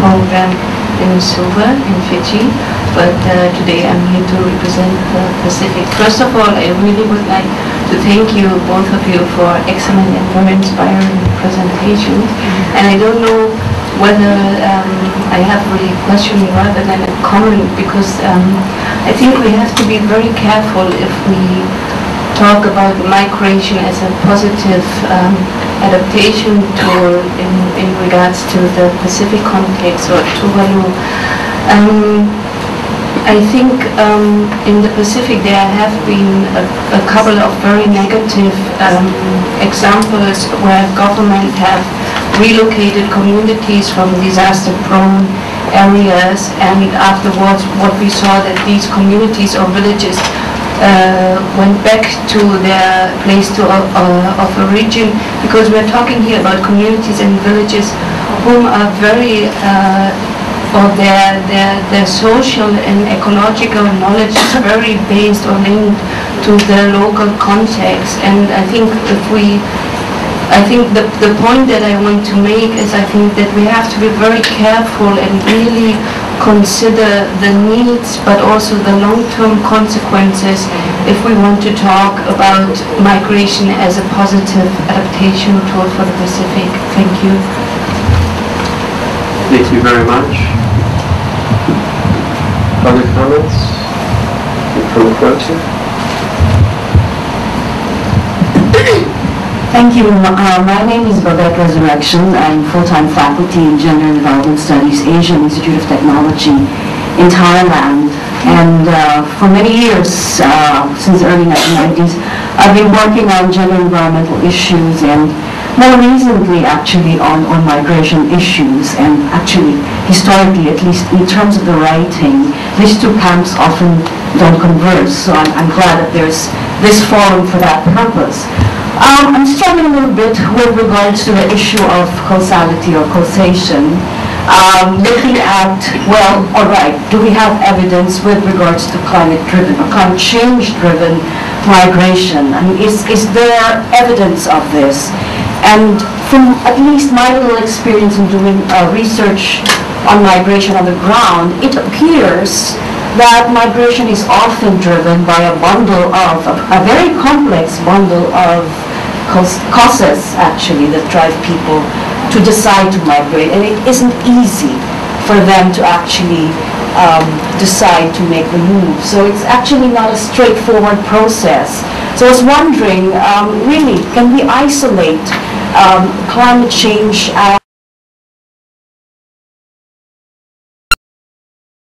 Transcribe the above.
program in Suva in Fiji, but today I'm here to represent the Pacific. First of all, I really would like to thank you, both of you, for excellent and very inspiring presentations. And I don't know whether I have really a question rather than a comment, because I think we have to be very careful if we talk about migration as a positive adaptation tool in regards to the Pacific context or Tuvalu. I think in the Pacific there have been a couple of very negative examples where government have relocated communities from disaster-prone areas, and afterwards what we saw that these communities or villages went back to their place of origin, because we're talking here about communities and villages whom are very or their social and ecological knowledge is very based or linked to the local context. And I think the point that I want to make is, I think that we have to be very careful and really consider the needs but also the long-term consequences if we want to talk about migration as a positive adaptation tool for the Pacific. Thank you. Thank you very much. Other comments from the crowd here? Thank you. My name is Babette Resurrection. I'm full-time faculty in Gender and Development Studies, Asian Institute of Technology in Thailand. And for many years, since the early 1990s, I've been working on gender environmental issues, and more recently actually on migration issues. And actually, historically, at least in terms of the writing, these two camps often don't converge. So I'm glad that there's this forum for that purpose. I'm struggling a little bit with regards to the issue of causality or causation. Looking at, well, all right, do we have evidence with regards to climate-driven or climate change-driven migration? I mean, is there evidence of this? And from at least my little experience in doing research on migration on the ground, it appears that migration is often driven by a very complex bundle of causes, actually, that drive people to decide to migrate. And it isn't easy for them to actually decide to make the move. So it's actually not a straightforward process. So I was wondering, really, can we isolate climate change as